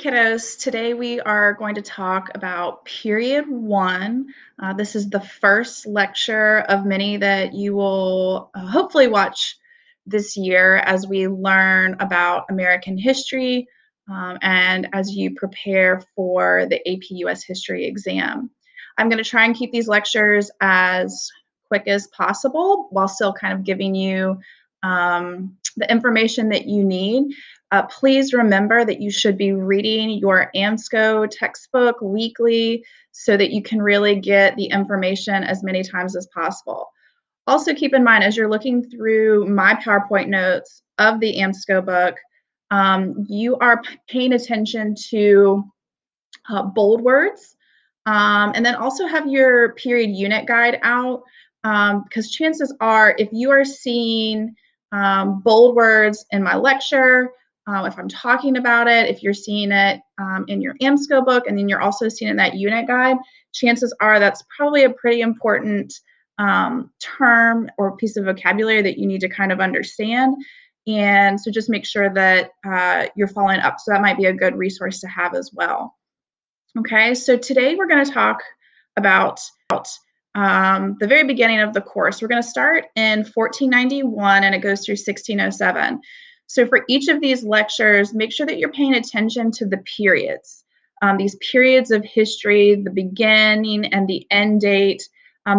kiddos. Today we are going to talk about period one. This is the first lecture of many that you will hopefully watch this year as we learn about American history and as you prepare for the APUS history exam. I'm going to try and keep these lectures as quick as possible while still kind of giving you the information that you need. Please remember that you should be reading your AMSCO textbook weekly so that you can really get the information as many times as possible. Also keep in mind, as you're looking through my PowerPoint notes of the AMSCO book, you are paying attention to bold words, and then also have your period unit guide out, because chances are if you are seeing bold words in my lecture, if I'm talking about it, if you're seeing it in your AMSCO book, and then you're also seeing it in that unit guide, chances are that's probably a pretty important term or piece of vocabulary that you need to kind of understand. And so just make sure that you're following up. So that might be a good resource to have as well. Okay, so today we're going to talk about the very beginning of the course. We're going to start in 1491 and it goes through 1607. So for each of these lectures, make sure that you're paying attention to the periods. These periods of history, the beginning and the end date.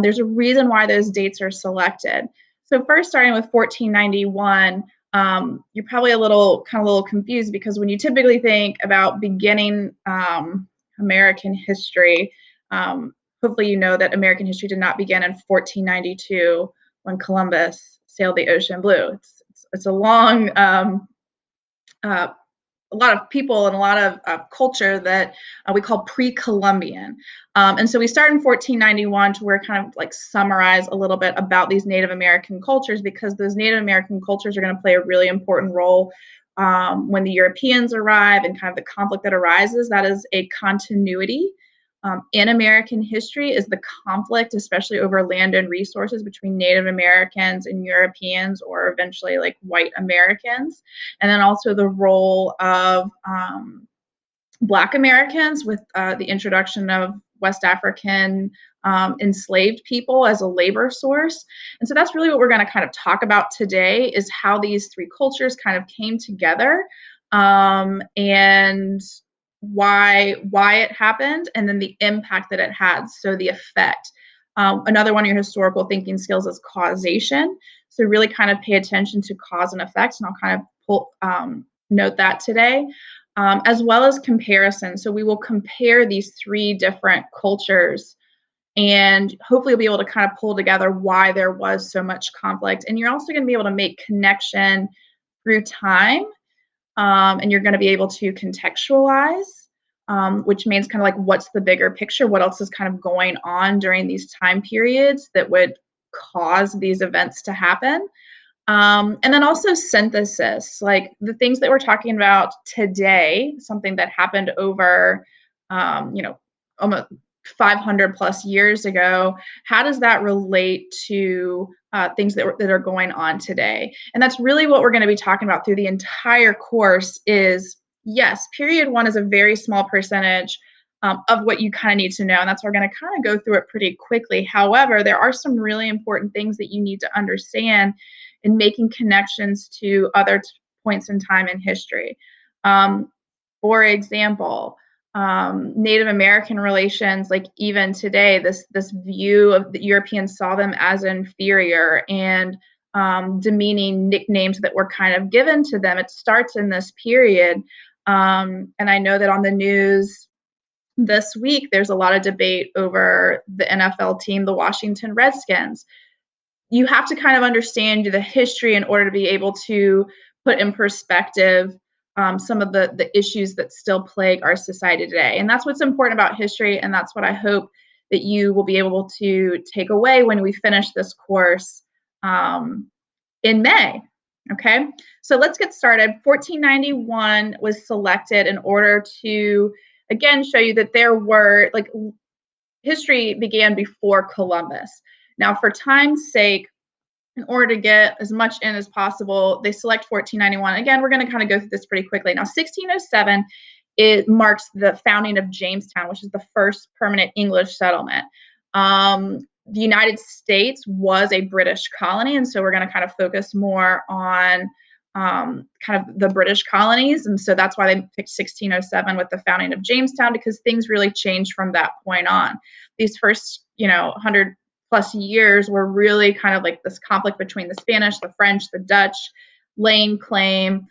There's a reason why those dates are selected. So first, starting with 1491, you're probably a little confused because when you typically think about beginning American history, hopefully you know that American history did not begin in 1492 when Columbus sailed the ocean blue. It's a long, a lot of people and a lot of culture that we call pre-Columbian. And so we start in 1491 to where kind of like summarize a little bit about these Native American cultures, because those Native American cultures are going to play a really important role when the Europeans arrive and kind of the conflict that arises. That is a continuity in American history, is the conflict, especially over land and resources, between Native Americans and Europeans, or eventually like white Americans. And then also the role of Black Americans with the introduction of West African enslaved people as a labor source. And so that's really what we're going to kind of talk about today, is how these three cultures kind of came together and why it happened, and then the impact that it had, so the effect. Another one of your historical thinking skills is causation. So really kind of pay attention to cause and effect, and I'll kind of note that today. As well as comparison. So we will compare these three different cultures, and hopefully you'll be able to kind of pull together why there was so much conflict. And you're also going to be able to make connection through time, and you're going to be able to contextualize, which means kind of like, what's the bigger picture? What else is kind of going on during these time periods that would cause these events to happen? And then also synthesis, like the things that we're talking about today, something that happened over, almost 500 plus years ago. How does that relate to things that are going on today? And that's really what we're going to be talking about through the entire course. Is, yes, period one is a very small percentage of what you kind of need to know, and that's why we're going to kind of go through it pretty quickly. However, there are some really important things that you need to understand in making connections to other points in time in history. For example, Native American relations, like even today, this view of the Europeans saw them as inferior and demeaning nicknames that were kind of given to them. It starts in this period. And I know that on the news this week, there's a lot of debate over the NFL team, the Washington Redskins. You have to kind of understand the history in order to be able to put in perspective some of the issues that still plague our society today. And that's what's important about history, and that's what I hope that you will be able to take away when we finish this course in May. Okay, so let's get started. 1491 was selected in order to, again, show you that there were, like, history began before Columbus. Now, for time's sake, in order to get as much in as possible, they select 1491. Again, we're going to kind of go through this pretty quickly. Now, 1607 it marks the founding of Jamestown, which is the first permanent English settlement. The United States was a British colony, and so we're going to kind of focus more on kind of the British colonies. And so that's why they picked 1607 with the founding of Jamestown, because things really changed from that point on. These first, 100 plus years were really kind of like this conflict between the Spanish, the French, the Dutch, laying claim,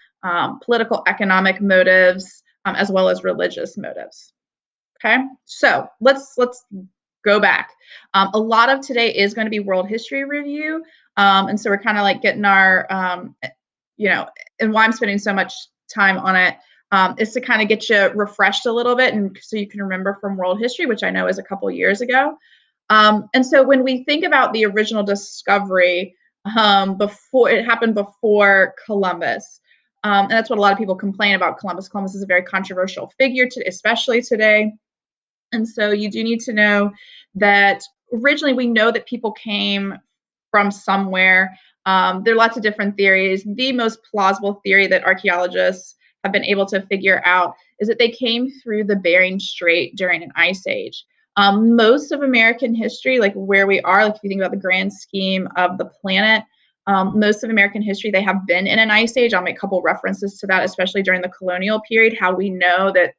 political, economic motives, as well as religious motives. Okay, so let's go back. A lot of today is going to be world history review, and so we're kind of like getting our, and why I'm spending so much time on it is to kind of get you refreshed a little bit, and so you can remember from world history, which I know is a couple years ago. And so when we think about the original discovery, before it happened before Columbus, and that's what a lot of people complain about Columbus. Columbus is a very controversial figure, especially today. And so you do need to know that originally we know that people came from somewhere. There are lots of different theories. The most plausible theory that archaeologists have been able to figure out is that they came through the Bering Strait during an ice age. Most of American history, like where we are, like if you think about the grand scheme of the planet, most of American history, they have been in an ice age. I'll make a couple references to that, especially during the colonial period, how we know that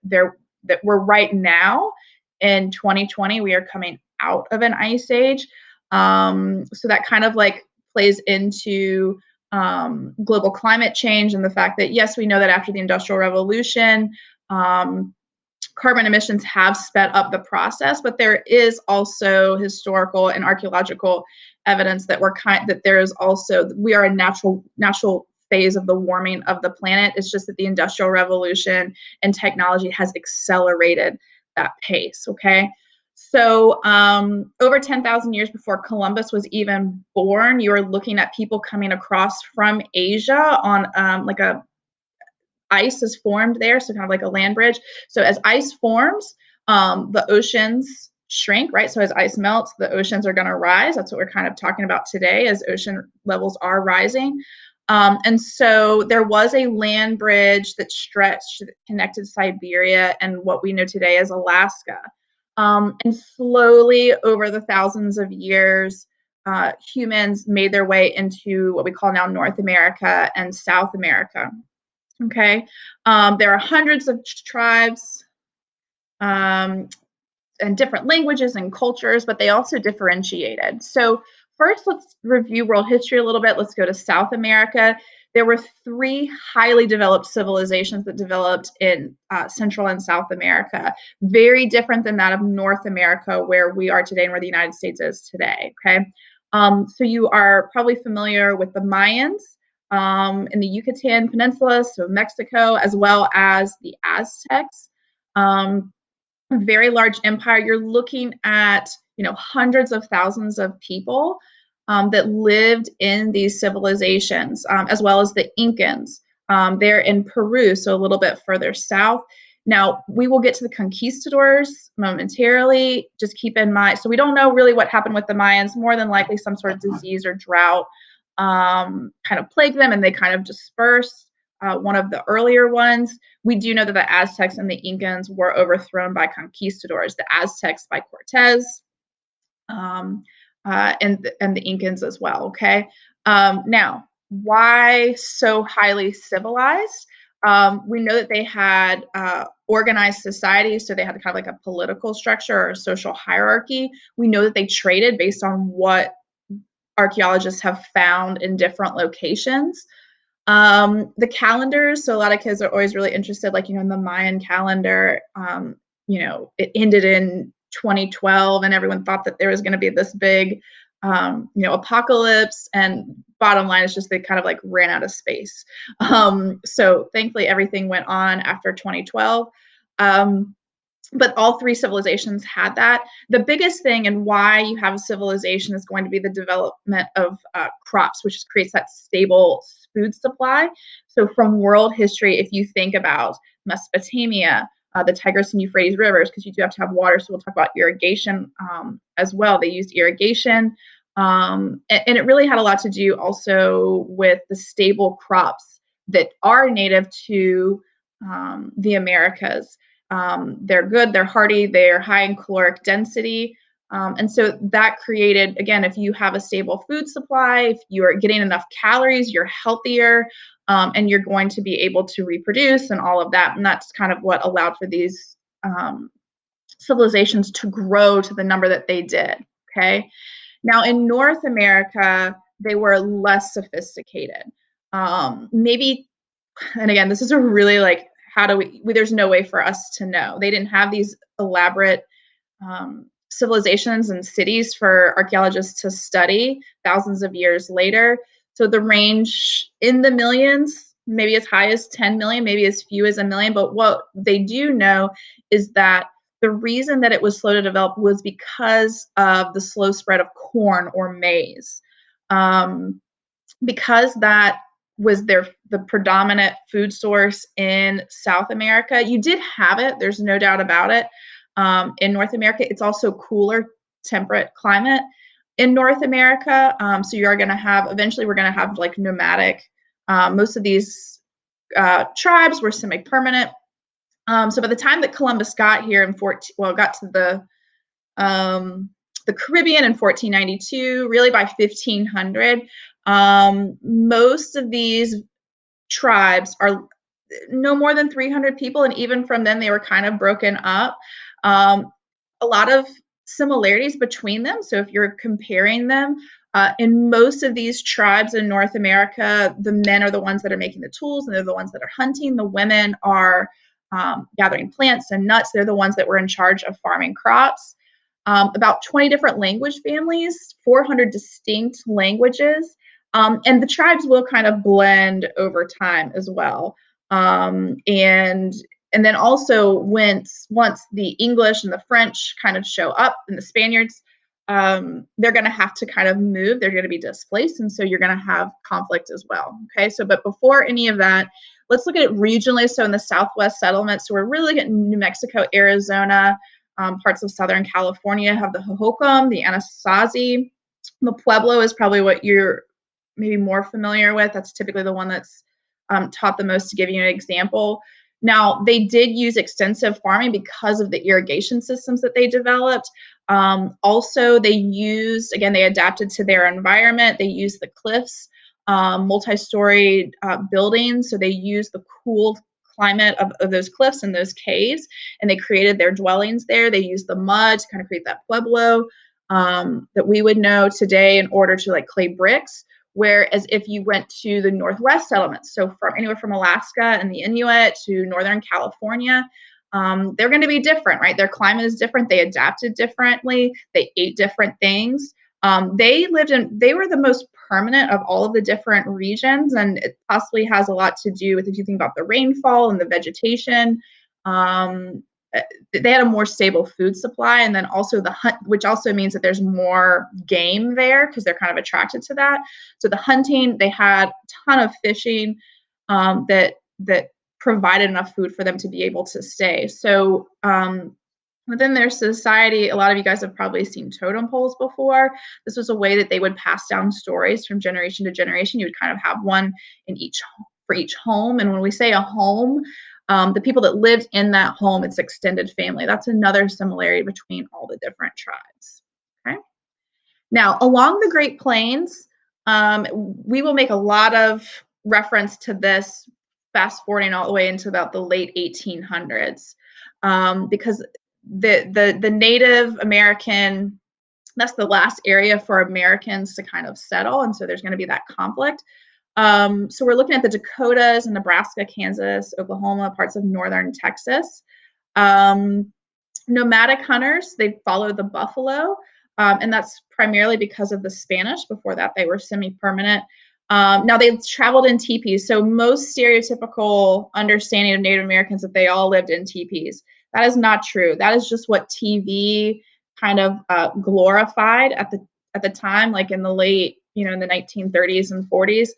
we're right now in 2020, we are coming out of an ice age. So that kind of like plays into global climate change and the fact that, yes, we know that after the Industrial Revolution, carbon emissions have sped up the process, but there is also historical and archaeological evidence that we are a natural phase of the warming of the planet. It's just that the Industrial Revolution and technology has accelerated that pace. Okay. So over 10,000 years before Columbus was even born, you are looking at people coming across from Asia on like ice is formed there, so kind of like a land bridge. So as ice forms, the oceans shrink, right? So as ice melts, the oceans are going to rise. That's what we're kind of talking about today, as ocean levels are rising. And so there was a land bridge that stretched, that connected Siberia and what we know today as Alaska. And slowly over the thousands of years, humans made their way into what we call now North America and South America. Okay, there are hundreds of tribes and different languages and cultures, but they also differentiated. So first, let's review world history a little bit. Let's go to South America. There were 3 highly developed civilizations that developed in Central and South America, very different than that of North America, where we are today and where the United States is today. Okay, so you are probably familiar with the Mayans in the Yucatan Peninsula, so Mexico, as well as the Aztecs. A very large empire. You're looking at, hundreds of thousands of people that lived in these civilizations, as well as the Incans. They're in Peru, so a little bit further south. Now, we will get to the conquistadors momentarily. Just keep in mind, so we don't know really what happened with the Mayans. More than likely, some sort of disease or drought kind of plagued them, and they kind of dispersed. One of the earlier ones. We do know that the Aztecs and the Incans were overthrown by conquistadors. The Aztecs by Cortez, and the Incans as well. Okay. Now, why so highly civilized? We know that they had organized societies, so they had kind of like a political structure or a social hierarchy. We know that they traded based on what archaeologists have found in different locations. The calendars, so a lot of kids are always really interested, like, in the Mayan calendar, it ended in 2012 and everyone thought that there was going to be this big, apocalypse, and bottom line is just they kind of like ran out of space. So thankfully everything went on after 2012. But all 3 civilizations had that. The biggest thing and why you have a civilization is going to be the development of crops, which creates that stable food supply. So from world history, if you think about Mesopotamia, the Tigris and Euphrates rivers, because you do have to have water, so we'll talk about irrigation as well. They used irrigation, and it really had a lot to do also with the stable crops that are native to the Americas. They're good, they're hardy, they're high in caloric density. And so that created, again, if you have a stable food supply, if you are getting enough calories, you're healthier, and you're going to be able to reproduce and all of that. And that's kind of what allowed for these civilizations to grow to the number that they did. Okay. Now in North America, they were less sophisticated. Maybe, and again, this is a really like, how do we, there's no way for us to know. They didn't have these elaborate civilizations and cities for archaeologists to study thousands of years later. So the range in the millions, maybe as high as 10 million, maybe as few as a million. But what they do know is that the reason that it was slow to develop was because of the slow spread of corn or maize. Because that was the predominant food source in South America. You did have it, there's no doubt about it. In North America, it's also cooler, temperate climate in North America. So you are going to have, eventually we're going to have like nomadic, most of these tribes were semi-permanent. So by the time that Columbus got here in got to the Caribbean in 1492, really by 1500, most of these tribes are no more than 300 people, and even from then they were kind of broken up. A lot of similarities between them. So if you're comparing them, in most of these tribes in North America, the men are the ones that are making the tools and they're the ones that are hunting. The women are gathering plants and nuts. They're the ones that were in charge of farming crops. About 20 different language families, 400 distinct languages, and the tribes will kind of blend over time as well. And then also once the English and the French kind of show up and the Spaniards, they're going to have to kind of move. They're going to be displaced, and so you're going to have conflict as well. Okay, so but before any of that, let's look at it regionally. So in the Southwest settlements, so we're really looking at New Mexico, Arizona, parts of Southern California have the Hohokam, the Anasazi. The Pueblo is probably what you're maybe more familiar with. That's typically the one that's taught the most, to give you an example. Now, they did use extensive farming because of the irrigation systems that they developed. Also, they used, again, they adapted to their environment. They used the cliffs, multi-story buildings. So they used the cool climate of those cliffs and those caves, and they created their dwellings there. They used the mud to kind of create that pueblo that we would know today in order to like clay bricks. Whereas if you went to the Northwest settlements, so from anywhere from Alaska and the Inuit to Northern California, they're going to be different, right? Their climate is different. They adapted differently. They ate different things. They were the most permanent of all of the different regions, and it possibly has a lot to do with, if you think about the rainfall and the vegetation, they had a more stable food supply, and then also the hunt, which also means that there's more game there because they're kind of attracted to that. So the hunting, they had a ton of fishing that provided enough food for them to be able to stay. So within their society, a lot of you guys have probably seen totem poles before. This was a way that they would pass down stories from generation to generation. You would kind of have one for each home. And when we say a home, the people that lived in that home, it's extended family. That's another similarity between all the different tribes. Okay. Now, along the Great Plains, we will make a lot of reference to this, fast forwarding all the way into about the late 1800s, because the Native American, that's the last area for Americans to kind of settle, and so there's going to be that conflict. So we're looking at the Dakotas and Nebraska, Kansas, Oklahoma, parts of northern Texas. Nomadic hunters, they follow the buffalo, and that's primarily because of the Spanish. Before that, they were semi-permanent. Now, they traveled in teepees, so most stereotypical understanding of Native Americans that they all lived in teepees. That is not true. That is just what TV kind of glorified at the time, like in the late, in the 1930s and 40s,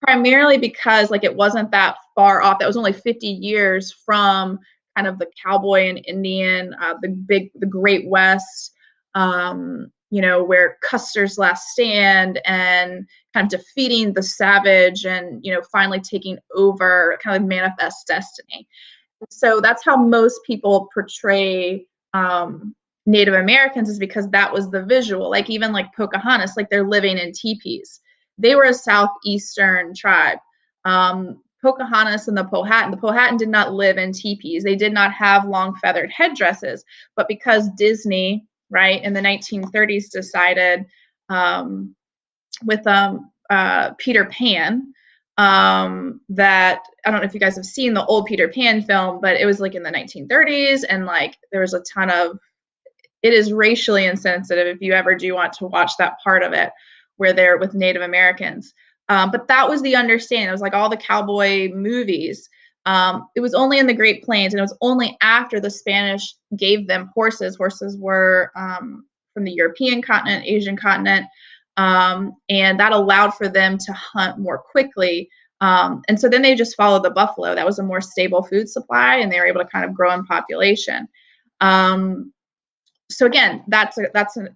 primarily because like it wasn't that far off. That was only 50 years from kind of the cowboy and Indian, the Great West, where Custer's last stand and kind of defeating the savage and, finally taking over, kind of manifest destiny. So that's how most people portray Native Americans, is because that was the visual. Like even like Pocahontas, like they're living in teepees. They were a southeastern tribe. Pocahontas and the Powhatan did not live in teepees. They did not have long feathered headdresses. But because Disney, right, in the 1930s decided with Peter Pan, that I don't know if you guys have seen the old Peter Pan film, but it was like in the 1930s, and like there was a ton of, it is racially insensitive if you ever do want to watch that part of it where they're with Native Americans. But that was the understanding. It was like all the cowboy movies. It was only in the Great Plains, and it was only after the Spanish gave them horses. Horses were from the European continent, Asian continent, and that allowed for them to hunt more quickly. And so then they just followed the buffalo. That was a more stable food supply, and they were able to kind of grow in population. So again, that's a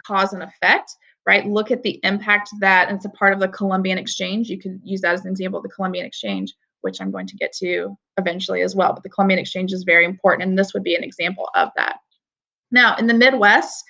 cause and effect, right? Look at the impact that, and it's a part of the Columbian Exchange. You can use that as an example of the Columbian Exchange, which I'm going to get to eventually as well. But the Columbian Exchange is very important, and this would be an example of that. Now, in the Midwest,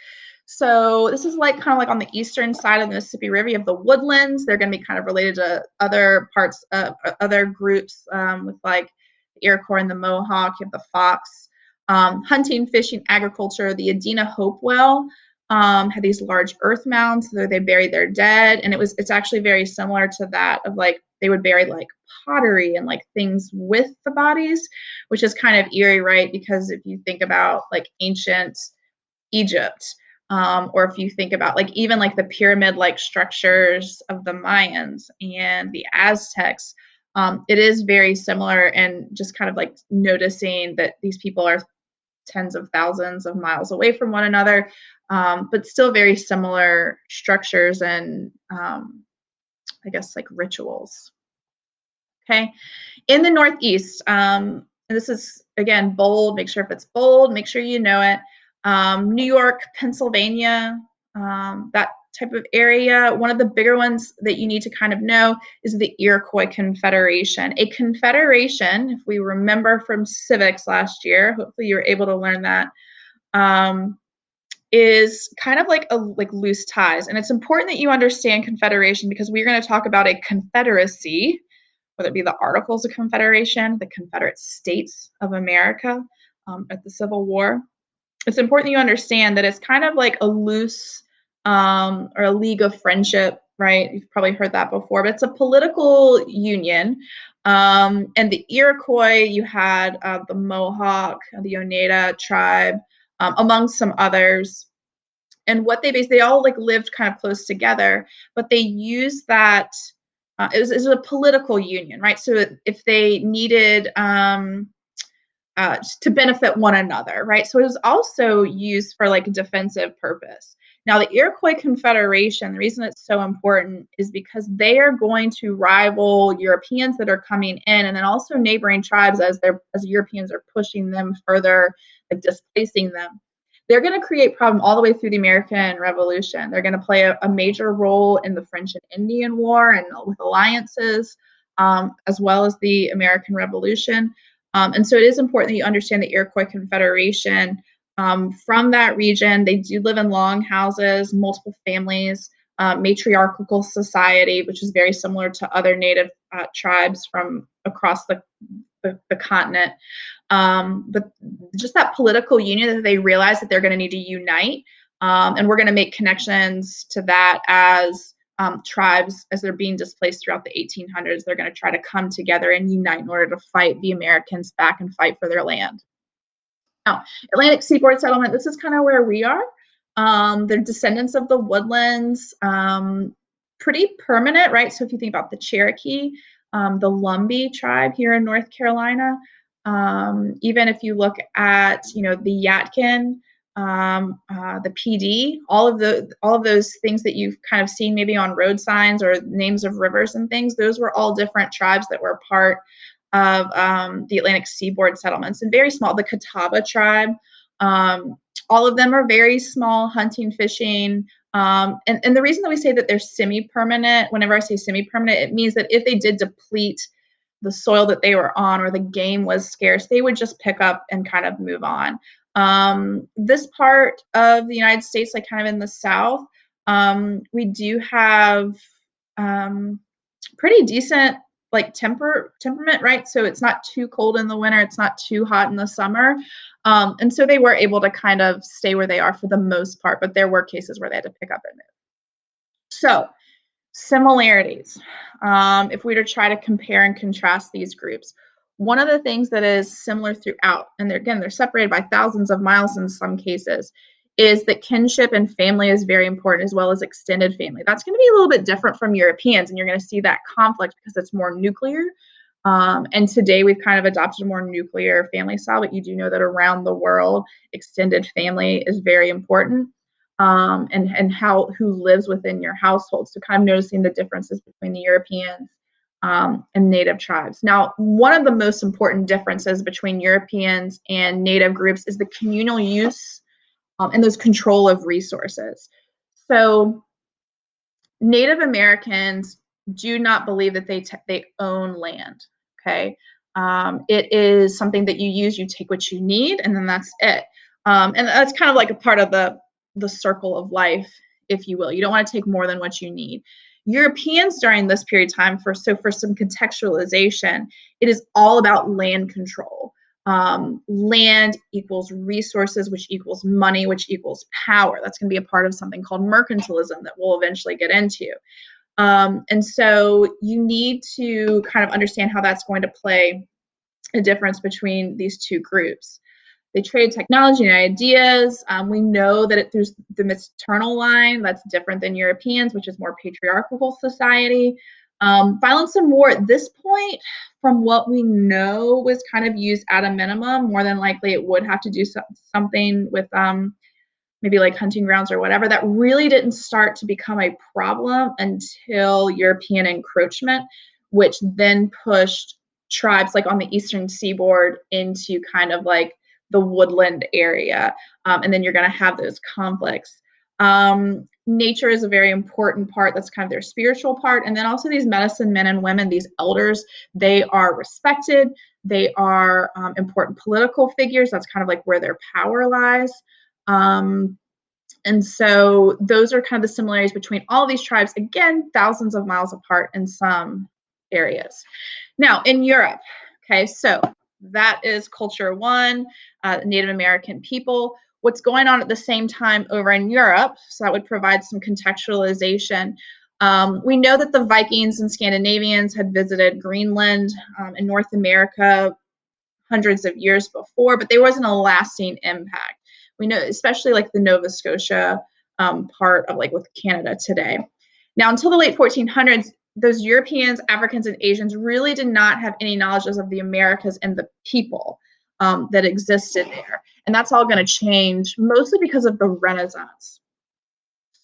so this is like kind of like on the eastern side of the Mississippi River, you have the woodlands. They're going to be kind of related to other parts of other groups with like the Iroquois and the Mohawk. You have the Fox. Hunting, fishing, agriculture. The Adena Hopewell had these large earth mounds where they buried their dead, and it's actually very similar to that of like they would bury like pottery and like things with the bodies, which is kind of eerie, right? Because if you think about like ancient Egypt, or if you think about like even like the pyramid-like structures of the Mayans and the Aztecs, it is very similar, and just kind of like noticing that these people are tens of thousands of miles away from one another, but still very similar structures and I guess like rituals. Okay, in the Northeast, and this is again bold. Make sure if it's bold, make sure you know it. New York, Pennsylvania, that type of area. One of the bigger ones that you need to kind of know is the Iroquois Confederation. A confederation, if we remember from civics last year, hopefully you were able to learn that, is kind of like loose ties. And it's important that you understand confederation, because we're going to talk about a confederacy, whether it be the Articles of Confederation, the Confederate States of America at the Civil War. It's important that you understand that it's kind of like a loose or a league of friendship, right? You've probably heard that before, but it's a political union. And the Iroquois, you had the Mohawk, the Oneida tribe, among some others. And what they all like lived kind of close together, but they used that. It was a political union, right? So if they needed to benefit one another, right? So it was also used for like a defensive purpose. Now, the Iroquois Confederation, the reason it's so important is because they are going to rival Europeans that are coming in, and then also neighboring tribes as Europeans are pushing them further, like displacing them. They're going to create problem all the way through the American Revolution. They're going to play a major role in the French and Indian War and with alliances, as well as the American Revolution. And so it is important that you understand the Iroquois Confederation. From that region, they do live in long houses, multiple families, matriarchal society, which is very similar to other native tribes from across the continent. But just that political union, that they realize that they're going to need to unite. And we're going to make connections to that as tribes, as they're being displaced throughout the 1800s, they're going to try to come together and unite in order to fight the Americans back and fight for their land. Now, Atlantic Seaboard Settlement, this is kind of where we are. They're descendants of the Woodlands, pretty permanent, right? So if you think about the Cherokee, the Lumbee tribe here in North Carolina, even if you look at, the Yatkin, the PD, all of those things that you've kind of seen maybe on road signs or names of rivers and things, those were all different tribes that were part of the Atlantic Seaboard settlements, and very small. The Catawba tribe, all of them are very small, hunting, fishing, And the reason that we say that they're semi-permanent, whenever I say semi-permanent, it means that if they did deplete the soil that they were on or the game was scarce, they would just pick up and kind of move on. This part of the United States, like kind of in the South, we do have pretty decent like temperament, right? So it's not too cold in the winter, it's not too hot in the summer. And so they were able to kind of stay where they are for the most part, but there were cases where they had to pick up and move. So similarities. If we were to try to compare and contrast these groups, one of the things that is similar throughout, and they're separated by thousands of miles in some cases, is that kinship and family is very important, as well as extended family. That's going to be a little bit different from Europeans, and you're going to see that conflict because it's more nuclear. And today we've kind of adopted a more nuclear family style, but you do know that around the world, extended family is very important. And who lives within your household. So kind of noticing the differences between the Europeans and native tribes. Now, one of the most important differences between Europeans and native groups is the communal use and those control of resources. So Native Americans do not believe that they own land. Okay, it is something that you use. You take what you need, and then that's it. And that's kind of like a part of the circle of life, if you will. You don't want to take more than what you need. Europeans during this period of time, for some contextualization, it is all about land control. Land equals resources, which equals money, which equals power. That's going to be a part of something called mercantilism that we'll eventually get into. And so you need to kind of understand how that's going to play a difference between these two groups. They trade technology and ideas. We know that it through the maternal line, that's different than Europeans, which is more patriarchal society. Violence and war at this point, from what we know, was kind of used at a minimum. More than likely, it would have to do something with maybe like hunting grounds or whatever. That really didn't start to become a problem until European encroachment, which then pushed tribes like on the eastern seaboard into kind of like the woodland area. And then you're going to have those conflicts. Nature is a very important part. That's kind of their spiritual part. And then also these medicine men and women, these elders, they are respected. They are important political figures. That's kind of like where their power lies. And so those are kind of the similarities between all these tribes, again, thousands of miles apart in some areas. Now, in Europe, okay, so that is culture one, Native American people. What's going on at the same time over in Europe, so that would provide some contextualization. We know that the Vikings and Scandinavians had visited Greenland and North America hundreds of years before, but there wasn't a lasting impact. We know, especially like the Nova Scotia part of like with Canada today. Now, until the late 1400s, those Europeans, Africans, and Asians really did not have any knowledge of the Americas and the people that existed there. And that's all going to change, mostly because of the Renaissance.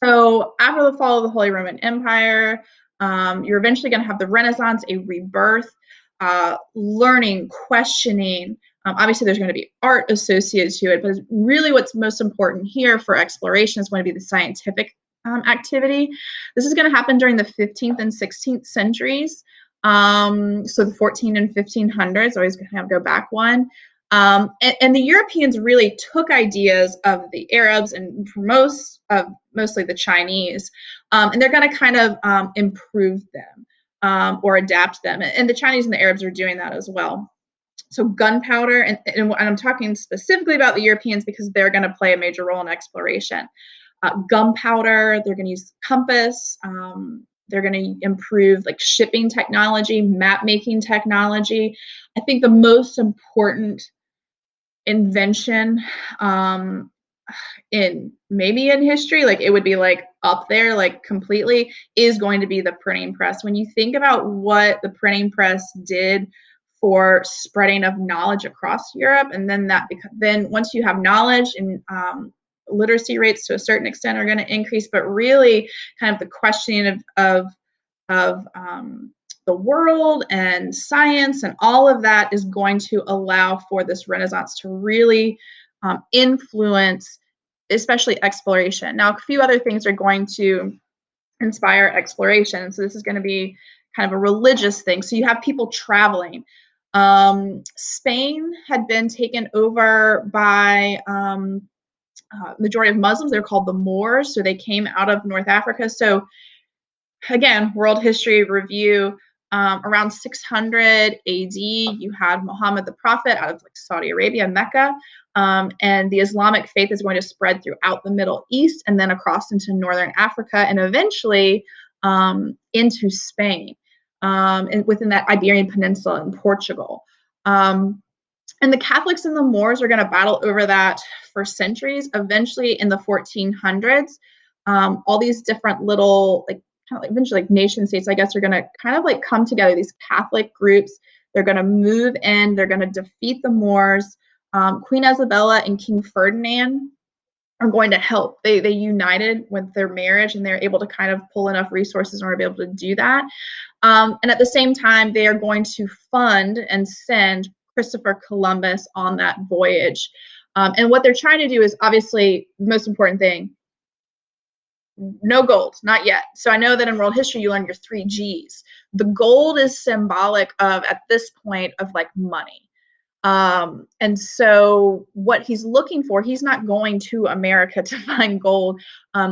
So after the fall of the Holy Roman Empire, you're eventually going to have the Renaissance, a rebirth, learning, questioning. Obviously, there's going to be art associated to it, but really what's most important here for exploration is going to be the scientific activity. This is going to happen during the 15th and 16th centuries. So the 14 and 1500s, always going to go back one. And the Europeans really took ideas of the Arabs and mostly the Chinese, and they're going to kind of improve them or adapt them. And the Chinese and the Arabs are doing that as well. So gunpowder, and I'm talking specifically about the Europeans because they're going to play a major role in exploration. Gunpowder, they're going to use compass. They're going to improve like shipping technology, map making technology. I think the most important invention in history, like it would be like up there, like completely, is going to be the printing press. When you think about what the printing press did for spreading of knowledge across Europe, and then once you have knowledge and literacy rates to a certain extent are going to increase, but really kind of the questioning of the world and science and all of that is going to allow for this Renaissance to really influence especially exploration. Now, a few other things are going to inspire exploration. So this is going to be kind of a religious thing. So you have people traveling. Spain had been taken over by majority of Muslims. They're called the Moors. So they came out of North Africa. So again, world history review. Around 600 AD, you had Muhammad the Prophet out of like Saudi Arabia, Mecca, and the Islamic faith is going to spread throughout the Middle East and then across into Northern Africa and eventually into Spain and within that Iberian Peninsula and Portugal. And the Catholics and the Moors are going to battle over that for centuries. Eventually, in the 1400s, all these different little like kind of like eventually like nation states, I guess, are going to kind of like come together. These Catholic groups, they're going to move in, they're going to defeat the Moors. Queen Isabella and King Ferdinand are going to help. They united with their marriage, and they're able to kind of pull enough resources in order to be able to do that. And at the same time, they are going to fund and send Christopher Columbus on that voyage. And what they're trying to do is obviously the most important thing, no gold, not yet. So I know that in world history, you learn your 3 G's. The gold is symbolic of, at this point, of like money. And so what he's looking for, he's not going to America to find gold.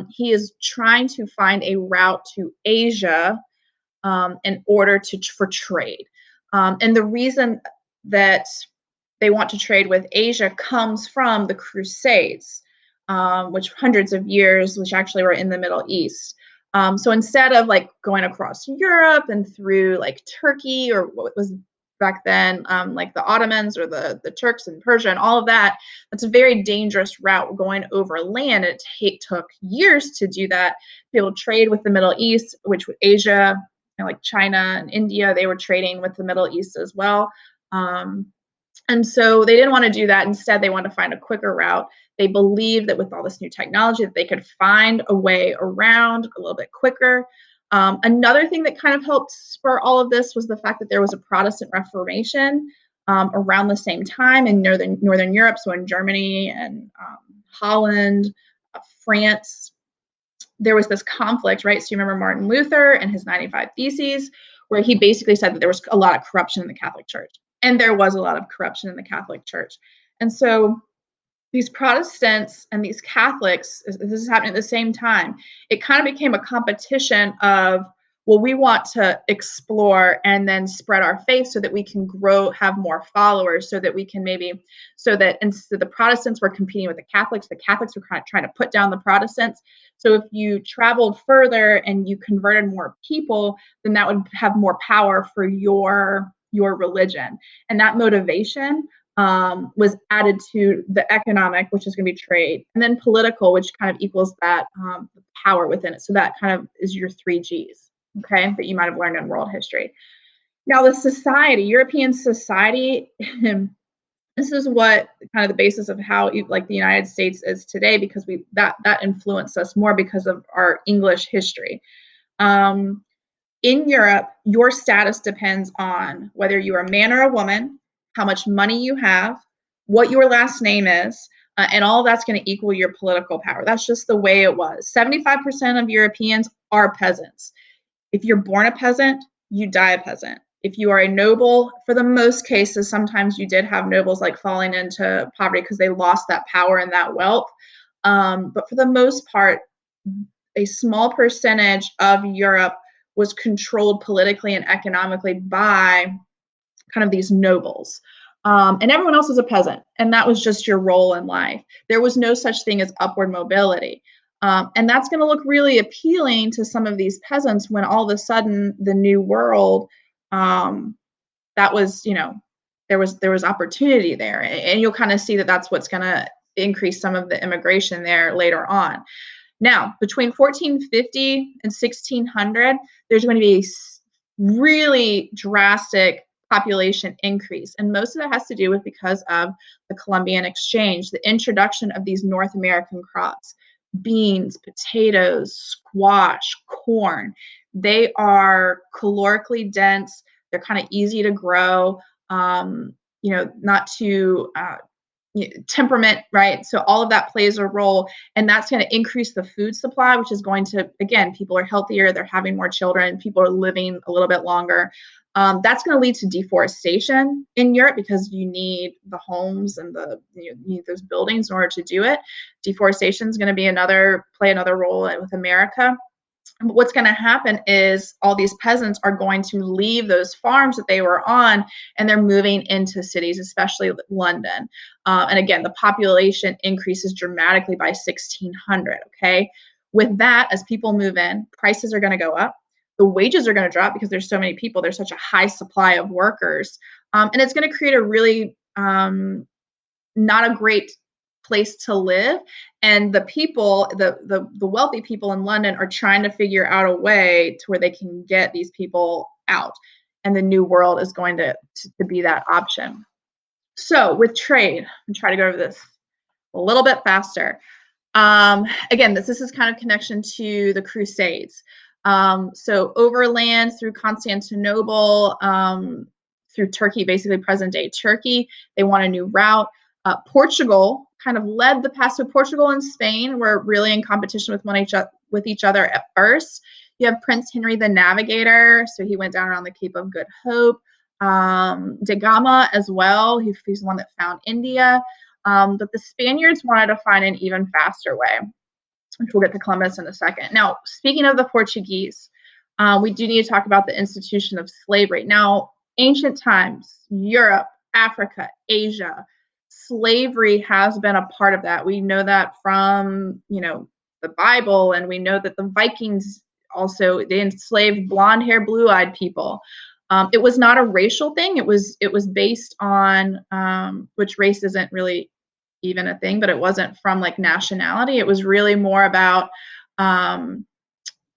He is trying to find a route to Asia in order for trade. And the reason that they want to trade with Asia comes from the Crusades, which hundreds of years, which actually were in the Middle East. So instead of like going across Europe and through like Turkey or what was back then, like the Ottomans or the Turks and Persia and all of that, that's a very dangerous route going over land. It took years to do that, to be able to trade with the Middle East, which Asia, like China and India, they were trading with the Middle East as well. And so they didn't want to do that. Instead, they wanted to find a quicker route. They believed that with all this new technology that they could find a way around a little bit quicker. Another thing that kind of helped spur all of this was the fact that there was a Protestant Reformation around the same time in Northern Europe, so in Germany and Holland, France. There was this conflict, right? So you remember Martin Luther and his 95 Theses, where he basically said that there was a lot of corruption in the Catholic Church. And there was a lot of corruption in the Catholic Church. And so these Protestants and these Catholics, this is happening at the same time, it kind of became a competition of, well, we want to explore and then spread our faith so that we can grow, have more followers, so that we can so that instead the Protestants were competing with the Catholics were kind of trying to put down the Protestants. So if you traveled further and you converted more people, then that would have more power for your religion. And that motivation was added to the economic, which is going to be trade, and then political, which kind of equals that power within it. So that kind of is your 3 G's, okay, that you might have learned in world history. Now, the society, European society, this is what kind of the basis of how like the United States is today, because that influenced us more because of our English history. In Europe, your status depends on whether you're a man or a woman, how much money you have, what your last name is, and all that's going to equal your political power. That's just the way it was. 75% of Europeans are peasants. If you're born a peasant, you die a peasant. If you are a noble, for the most cases, sometimes you did have nobles like falling into poverty because they lost that power and that wealth. But for the most part, a small percentage of Europe was controlled politically and economically by kind of these nobles. And everyone else was a peasant, and that was just your role in life. There was no such thing as upward mobility. And that's going to look really appealing to some of these peasants when all of a sudden the new world, that was, there was opportunity there. And you'll kind of see that that's what's going to increase some of the immigration there later on. Now, between 1450 and 1600, there's going to be a really drastic population increase. And most of that has to do with because of the Columbian Exchange, the introduction of these North American crops, beans, potatoes, squash, corn. They are calorically dense. They're kind of easy to grow, not too temperament, right? So all of that plays a role, and that's going to increase the food supply, which is going to, again, people are healthier, they're having more children, people are living a little bit longer. That's going to lead to deforestation in Europe because you need the homes and you need those buildings in order to do it. Deforestation is going to be play another role with America. But what's going to happen is all these peasants are going to leave those farms that they were on, and they're moving into cities, especially London. And again, the population increases dramatically by 1600. Okay. With that, as people move in, prices are going to go up. The wages are going to drop because there's so many people. There's such a high supply of workers. And it's going to create a really not a great place to live, and the people, the wealthy people in London are trying to figure out a way to where they can get these people out, and the new world is going to be that option. So with trade, I'm trying to go over this a little bit faster. Again, this is kind of connection to the Crusades. So overland through Constantinople, through Turkey, basically present day Turkey, they want a new route. Portugal kind of led the path. So Portugal and Spain were really in competition with each other at first. You have Prince Henry the Navigator, so he went down around the Cape of Good Hope. Da Gama as well, he's the one that found India. But the Spaniards wanted to find an even faster way, which we'll get to Columbus in a second. Now, speaking of the Portuguese, we do need to talk about the institution of slavery. Now, ancient times, Europe, Africa, Asia, slavery has been a part of that. We know that from, the Bible, and we know that the Vikings also, they enslaved blonde hair, blue-eyed people. It was not a racial thing. It was based on, which race isn't really even a thing, but it wasn't from like nationality. It was really more about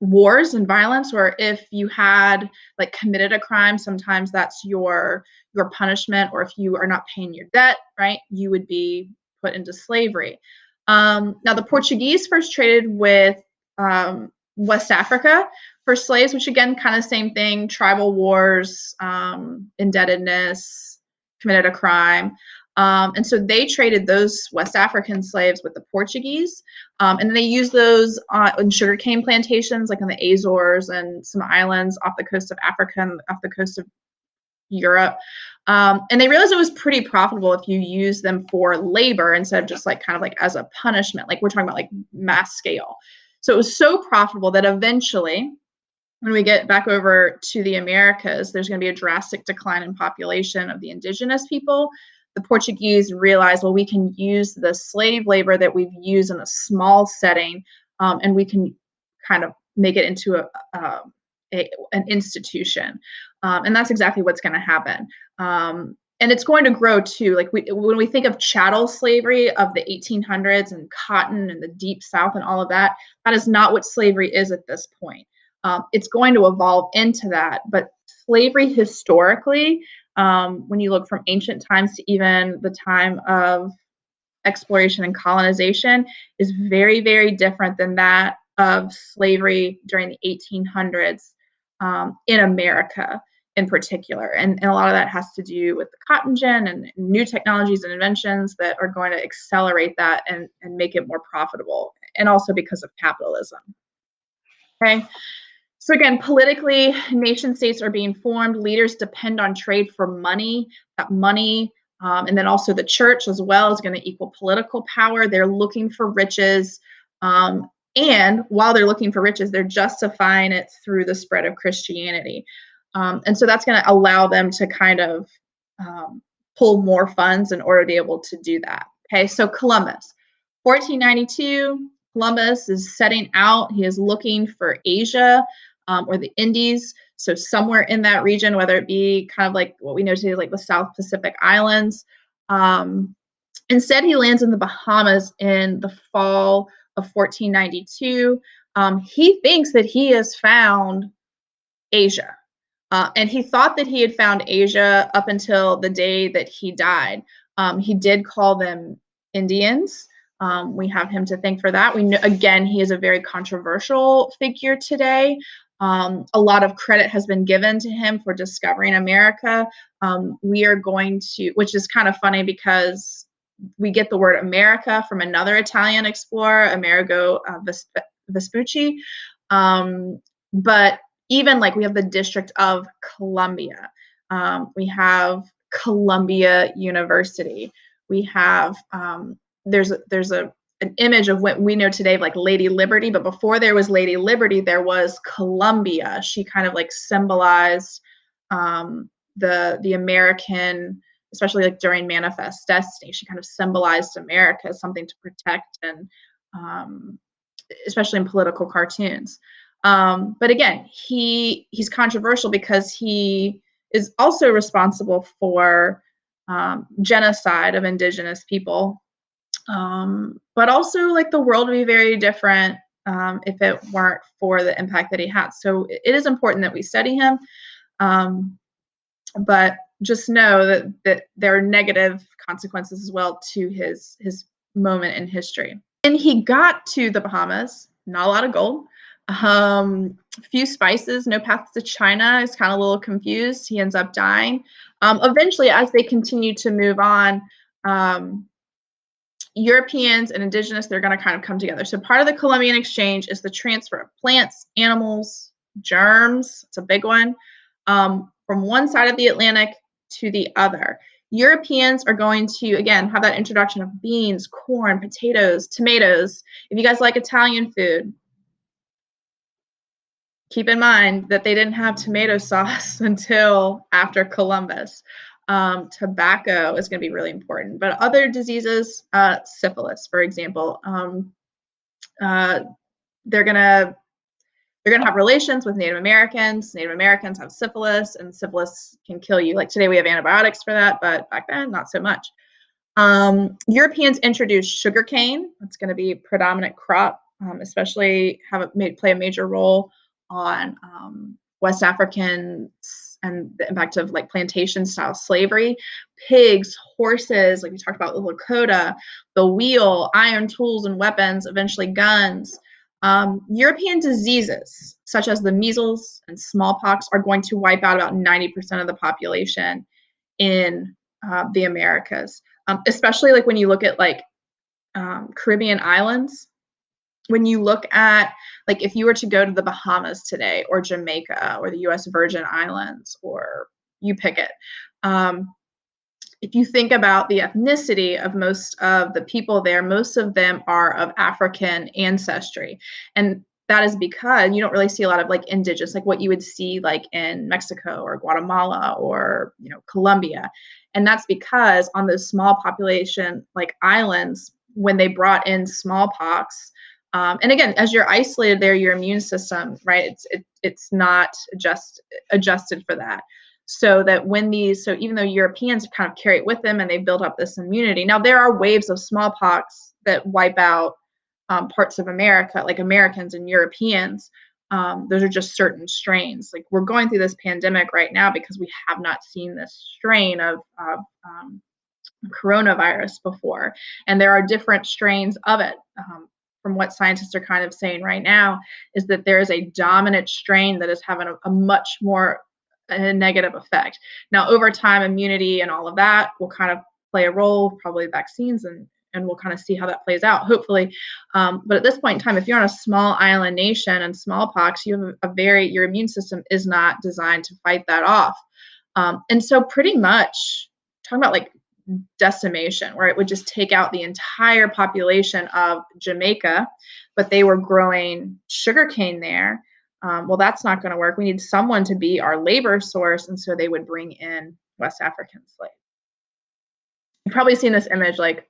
wars and violence, or if you had like committed a crime, sometimes that's your punishment, or if you are not paying your debt, right, you would be put into slavery. Now the Portuguese first traded with West Africa for slaves, which again, kind of same thing, tribal wars, indebtedness, committed a crime. And so they traded those West African slaves with the Portuguese. And then they used those on sugarcane plantations, like on the Azores and some islands off the coast of Africa and off the coast of Europe. And they realized it was pretty profitable if you use them for labor instead of just like kind of like as a punishment. Like we're talking about like mass scale. So it was so profitable that eventually, when we get back over to the Americas, there's going to be a drastic decline in population of the indigenous people. The Portuguese realized, well, we can use the slave labor that we've used in a small setting, and we can kind of make it into an institution. And that's exactly what's going to happen. And it's going to grow too. Like when we think of chattel slavery of the 1800s and cotton and the deep South and all of that, that is not what slavery is at this point. It's going to evolve into that. But slavery historically, when you look from ancient times to even the time of exploration and colonization, is very, very different than that of slavery during the 1800s in America in particular. And a lot of that has to do with the cotton gin and new technologies and inventions that are going to accelerate that and make it more profitable, and also because of capitalism. Okay. So again, politically, nation states are being formed. Leaders depend on trade for money. That money, and then also the church as well, is going to equal political power. They're looking for riches. And while they're looking for riches, they're justifying it through the spread of Christianity. And so that's going to allow them to kind of pull more funds in order to be able to do that. Okay, so Columbus, 1492, Columbus is setting out. He is looking for Asia or the Indies. So somewhere in that region, whether it be kind of like what we know today, like the South Pacific Islands. Instead, he lands in the Bahamas in the fall of 1492. He thinks that he has found Asia. And he thought that he had found Asia up until the day that he died. He did call them Indians. We have him to thank for that. We know, again, he is a very controversial figure today. A lot of credit has been given to him for discovering America. We are going to, which is kind of funny because we get the word America from another Italian explorer, Amerigo Vespucci. But even like we have the District of Columbia. We have Columbia University. We have there's an image of what we know today, like Lady Liberty, but before there was Lady Liberty, there was Columbia. She kind of like symbolized the American, especially like during Manifest Destiny. She kind of symbolized America as something to protect, and especially in political cartoons. But again, he's controversial because he is also responsible for genocide of indigenous people. But also, like, the world would be very different if it weren't for the impact that he had. So it is important that we study him, but just know that there are negative consequences as well to his moment in history. And he got to the Bahamas, not a lot of gold, few spices, no path to China. He's kind of a little confused. He ends up dying. Eventually, as they continue to move on, Europeans and indigenous, they're going to kind of come together. So part of the Columbian exchange is the transfer of plants, animals, germs. It's a big one, from one side of the Atlantic to the other. Europeans are going to, again, have that introduction of beans, corn, potatoes, tomatoes. If you guys like Italian food, keep in mind that they didn't have tomato sauce until after Columbus. Tobacco is going to be really important, but other diseases, syphilis, for example, they're going to have relations with Native Americans. Native Americans have syphilis, and syphilis can kill you. Like today we have antibiotics for that, but back then not so much. Europeans introduced sugarcane. That's going to be a predominant crop, especially play a major role on West Africans and the impact of like plantation style slavery. Pigs, horses, like we talked about the Lakota, the wheel, iron tools and weapons, eventually guns. European diseases such as the measles and smallpox are going to wipe out about 90% of the population in the Americas, especially like when you look at like Caribbean islands. When you look at, like, if you were to go to the Bahamas today, or Jamaica, or the U.S. Virgin Islands, or you pick it, if you think about the ethnicity of most of the people there, most of them are of African ancestry. And that is because you don't really see a lot of like indigenous, like what you would see like in Mexico or Guatemala or, you know, Colombia. And that's because on those small population like islands, when they brought in smallpox, and again, as you're isolated there, your immune system, right, it's not adjusted for that. So that so even though Europeans kind of carry it with them and they build up this immunity, now there are waves of smallpox that wipe out parts of America, like Americans and Europeans. Those are just certain strains. Like we're going through this pandemic right now because we have not seen this strain of coronavirus before, and there are different strains of it. From what scientists are kind of saying right now is that there is a dominant strain that is having a much more negative effect. Now, over time, immunity and all of that will kind of play a role, probably vaccines, and we'll kind of see how that plays out, hopefully. But at this point in time, if you're on a small island nation and smallpox, you have your immune system is not designed to fight that off. And so pretty much talking about like decimation, where it would just take out the entire population of Jamaica, but they were growing sugarcane there. Well, that's not going to work. We need someone to be our labor source, and so they would bring in West African slaves. You've probably seen this image like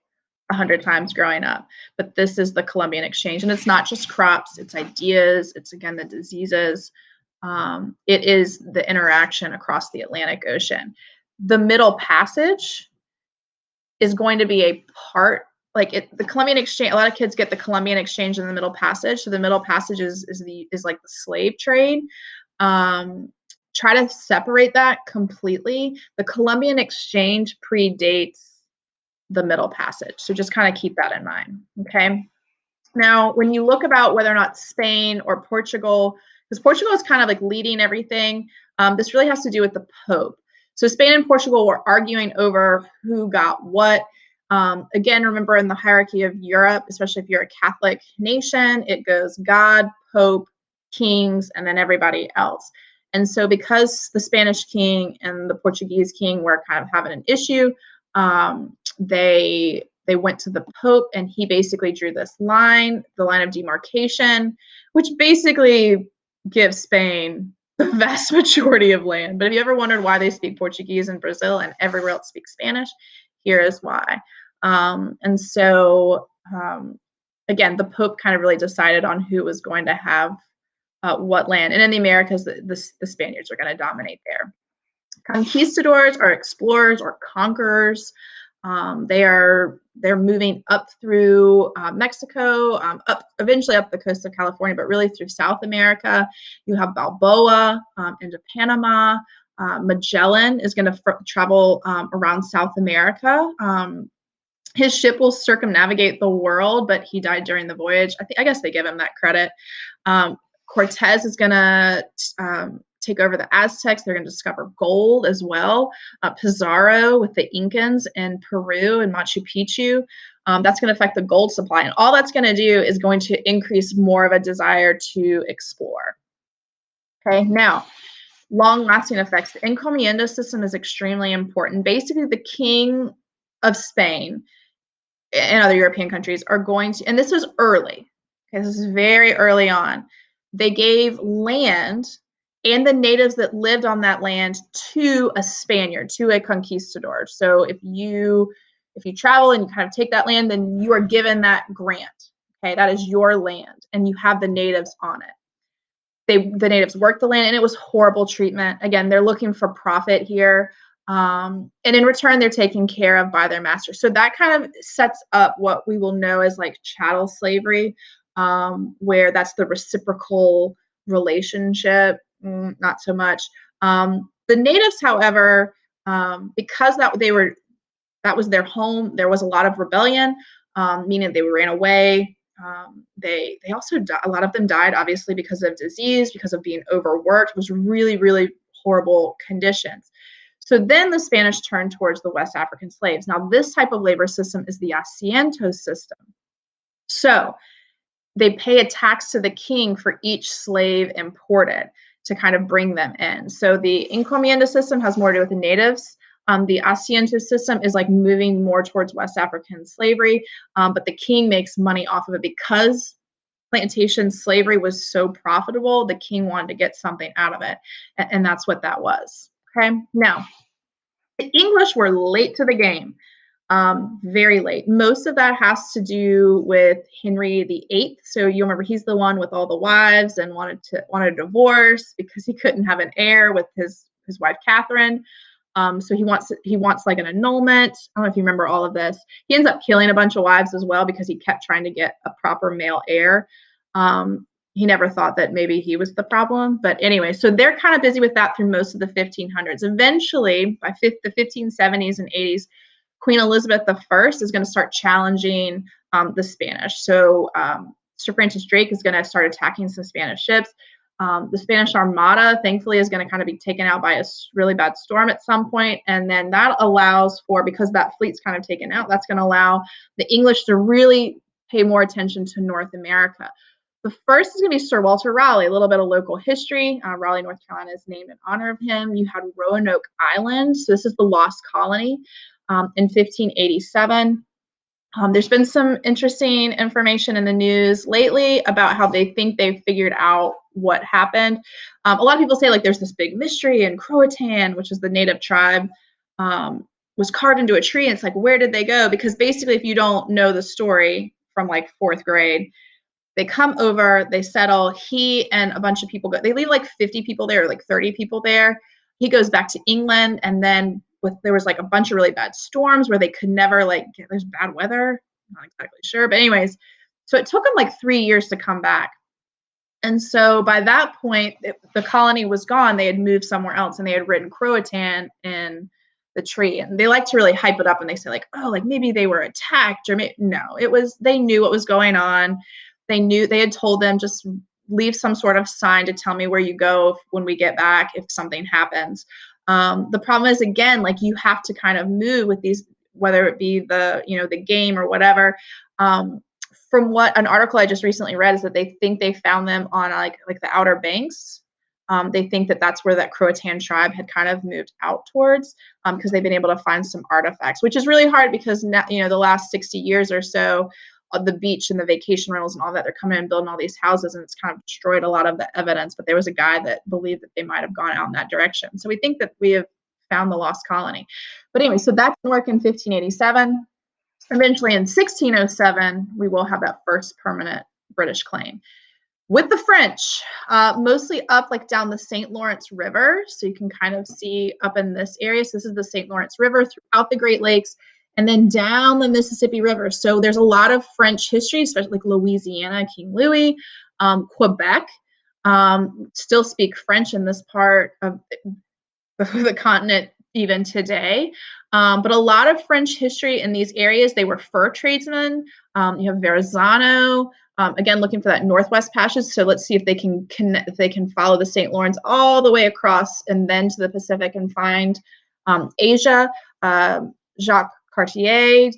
100 times growing up, but this is the Columbian exchange, and it's not just crops, it's ideas, it's again the diseases, it is the interaction across the Atlantic Ocean. The Middle Passage is going to be a part, like the Columbian exchange. A lot of kids get the Columbian exchange and the Middle Passage. So the Middle Passage is like the slave trade. Try to separate that completely. The Columbian exchange predates the Middle Passage, so just kind of keep that in mind. Okay. Now, when you look about whether or not Spain or Portugal, because Portugal is kind of like leading everything, this really has to do with the Pope. So Spain and Portugal were arguing over who got what. Again, remember in the hierarchy of Europe, especially if you're a Catholic nation, it goes God, Pope, kings, and then everybody else. And so because the Spanish king and the Portuguese king were kind of having an issue, they went to the Pope, and he basically drew this line, the line of demarcation, which basically gives Spain the vast majority of land. But have you ever wondered why they speak Portuguese in Brazil and everywhere else speaks Spanish? Here is why. And so, again, the Pope kind of really decided on who was going to have what land. And in the Americas, the Spaniards are going to dominate there. Conquistadors are explorers or conquerors. They're moving up through Mexico, up eventually up the coast of California, but really through South America. You have Balboa into Panama. Magellan is going to travel around South America. His ship will circumnavigate the world, but he died during the voyage. I guess they give him that credit. Cortez is going to take over the Aztecs. They're going to discover gold as well. Pizarro with the Incans in Peru and Machu Picchu. That's going to affect the gold supply. And all that's going to do is going to increase more of a desire to explore. Okay, now, long-lasting effects. The encomienda system is extremely important. Basically, the king of Spain and other European countries are going to, and this was early, okay, this is very early on, they gave land and the natives that lived on that land to a Spaniard, to a conquistador. So if you travel and you kind of take that land, then you are given that grant, okay, that is your land, and you have the natives on it. The natives worked the land, and it was horrible treatment. Again, they're looking for profit here. And in return, they're taken care of by their master. So that kind of sets up what we will know as like chattel slavery, where that's the reciprocal relationship, not so much. The natives, however, because that was their home, there was a lot of rebellion, meaning they ran away. They also a lot of them died, obviously, because of disease, because of being overworked. It was really, really horrible conditions. So then the Spanish turned towards the West African slaves. Now, this type of labor system is the asiento system. So they pay a tax to the king for each slave imported to kind of bring them in. So the encomienda system has more to do with the natives. The asiento system is like moving more towards West African slavery, but the king makes money off of it because plantation slavery was so profitable. The king wanted to get something out of it, and that's what that was. Okay, now the English were late to the game, very late. Most of that has to do with Henry VIII. So you remember he's the one with all the wives and wanted a divorce because he couldn't have an heir with his wife Catherine. So he wants like an annulment. I don't know if you remember all of this. He ends up killing a bunch of wives as well because he kept trying to get a proper male heir. He never thought that maybe he was the problem. But anyway, so they're kind of busy with that through most of the 1500s. Eventually, by the 1570s and 80s, Queen Elizabeth I is going to start challenging the Spanish. So Sir Francis Drake is going to start attacking some Spanish ships. The Spanish Armada, thankfully, is going to kind of be taken out by a really bad storm at some point. And then that allows for, because that fleet's kind of taken out, that's going to allow the English to really pay more attention to North America. The first is going to be Sir Walter Raleigh. A little bit of local history. Raleigh, North Carolina is named in honor of him. You had Roanoke Island. So this is the lost colony in 1587. There's been some interesting information in the news lately about how they think they've figured out what happened. A lot of people say like there's this big mystery, and Croatan, which is the native tribe, was carved into a tree. And it's like, where did they go? Because basically, if you don't know the story from like 4th grade, they come over, they settle. He and a bunch of people they leave like 50 people there, or like 30 people there. He goes back to England, and then there was like a bunch of really bad storms where they could never there's bad weather. I'm not exactly sure, but anyways, so it took them like 3 years to come back. And so by that point, the colony was gone. They had moved somewhere else, and they had written Croatan in the tree. And they like to really hype it up, and they say like, oh, like maybe they were attacked, or no, they knew what was going on. They had told them, just leave some sort of sign to tell me where you go when we get back if something happens. The problem is, again, like you have to kind of move with these whether it be the, the game or whatever. From what an article I just recently read is that they think they found them on like the Outer Banks. They think that that's where that Croatan tribe had kind of moved out towards, because they've been able to find some artifacts, which is really hard because now, the last 60 years or so, the beach and the vacation rentals and all that, they're coming in and building all these houses, and it's kind of destroyed a lot of the evidence. But there was a guy that believed that they might have gone out in that direction. So we think that we have found the lost colony. But anyway, so that didn't work in 1587. Eventually in 1607, we will have that first permanent British claim. With the French, mostly up like down the St. Lawrence River. So you can kind of see up in this area. So this is the St. Lawrence River throughout the Great Lakes, and then down the Mississippi River. So there's a lot of French history, especially like Louisiana, King Louis, Quebec, still speak French in this part of the continent even today. But a lot of French history in these areas. They were fur tradesmen. You have Verrazano, again, looking for that Northwest Passage. So let's see if they can connect, if they can follow the St. Lawrence all the way across and then to the Pacific and find Asia. Jacques Cartier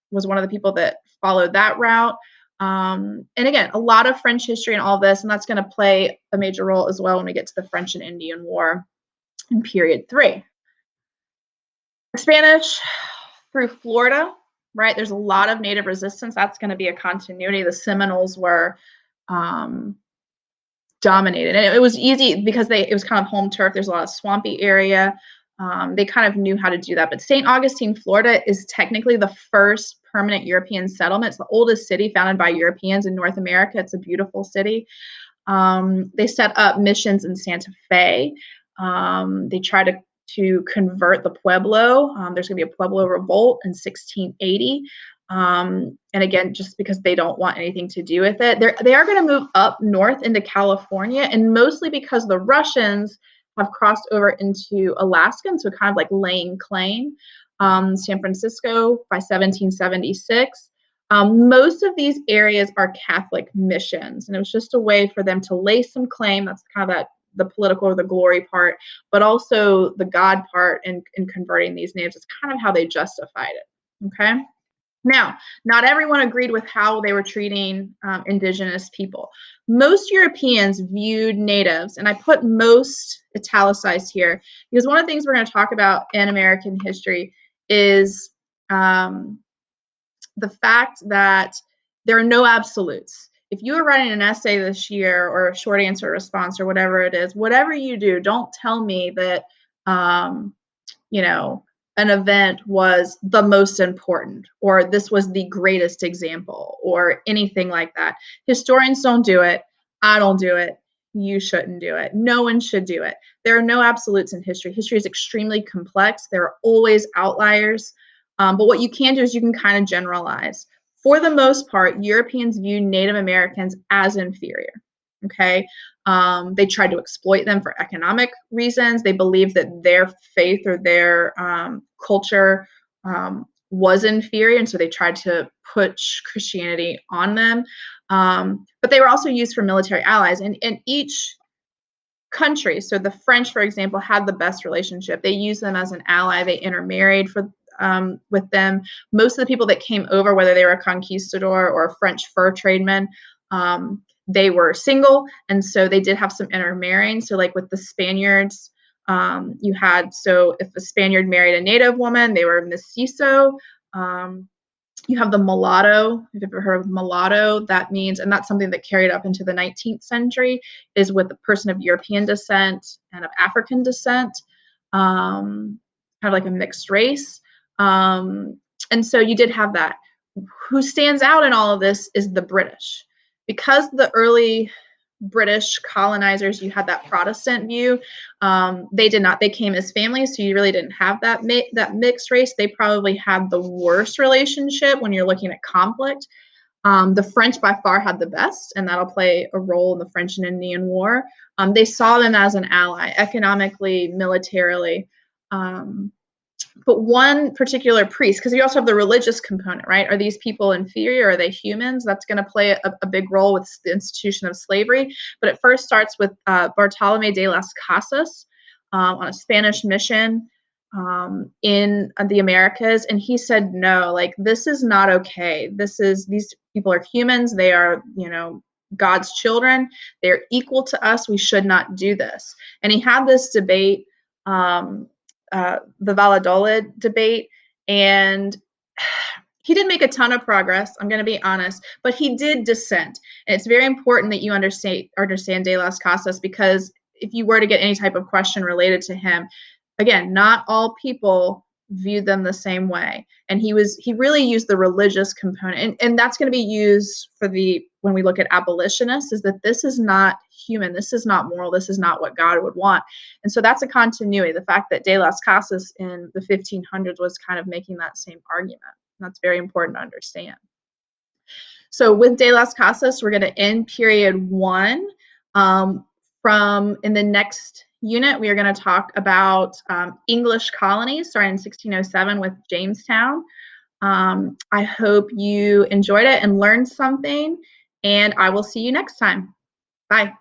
was one of the people that followed that route. And again, a lot of French history in all this, and that's going to play a major role as well when we get to the French and Indian War in period 3. Spanish through Florida, right? There's a lot of native resistance. That's going to be a continuity. The Seminoles were dominated, and it was easy because it was kind of home turf. There's a lot of swampy area. They kind of knew how to do that. But St. Augustine, Florida is technically the first permanent European settlement. It's the oldest city founded by Europeans in North America. It's a beautiful city. They set up missions in Santa Fe. They try to convert the Pueblo. There's going to be a Pueblo revolt in 1680. And again, just because they don't want anything to do with it. They are going to move up north into California, and mostly because the Russians have crossed over into Alaska, and so kind of like laying claim. San Francisco by 1776. Most of these areas are Catholic missions, and it was just a way for them to lay some claim. That's kind of the political or the glory part, but also the God part in converting these names. It's kind of how they justified it. Okay. Now, not everyone agreed with how they were treating indigenous people. Most Europeans viewed natives, and I put most italicized here because one of the things we're going to talk about in American history is the fact that there are no absolutes. If you are writing an essay this year or a short answer response or whatever it is, whatever you do, don't tell me that, an event was the most important or this was the greatest example or anything like that. Historians don't do it. I don't do it. You shouldn't do it. No one should do it. There are no absolutes in history. History is extremely complex. There are always outliers. But what you can do is you can kind of generalize. For the most part, Europeans view Native Americans as inferior. Okay. They tried to exploit them for economic reasons. They believed that their faith or their culture was inferior, and so they tried to push Christianity on them. But they were also used for military allies. And each country, so the French, for example, had the best relationship. They used them as an ally. They intermarried with them. Most of the people that came over, whether they were a conquistador or a French fur trademan, they were single, and so they did have some intermarrying. So like with the Spaniards, so if a Spaniard married a native woman, they were mestizo. You have the mulatto. If you've ever heard of mulatto, that means, and that's something that carried up into the 19th century, is with a person of European descent and of African descent, kind of like a mixed race. And so you did have that. Who stands out in all of this is the British. Because the early British colonizers, you had that Protestant view. They did not. They came as families, so you really didn't have that mixed race. They probably had the worst relationship when you're looking at conflict. The French by far had the best, and that'll play a role in the French and Indian War. They saw them as an ally, economically, militarily. But one particular priest, because you also have the religious component, right? Are these people inferior? Are they humans? That's going to play a big role with the institution of slavery. But it first starts with Bartolome de las Casas on a Spanish mission. in the Americas, and he said, no, like, this is not okay. These people are humans. They are, God's children. They're equal to us. We should not do this. And he had this debate, the Valladolid debate, and he didn't make a ton of progress, I'm going to be honest, but he did dissent. And it's very important that you understand De Las Casas, because if you were to get any type of question related to him, again, not all people viewed them the same way. And he really used the religious component. And that's going to be used when we look at abolitionists, is that this is not human, this is not moral, this is not what God would want. And so that's a continuity. The fact that De Las Casas in the 1500s was kind of making that same argument. That's very important to understand. So with De Las Casas, we're going to end period 1. In the next unit, we are going to talk about English colonies starting in 1607 with Jamestown. I hope you enjoyed it and learned something, and I will see you next time. Bye.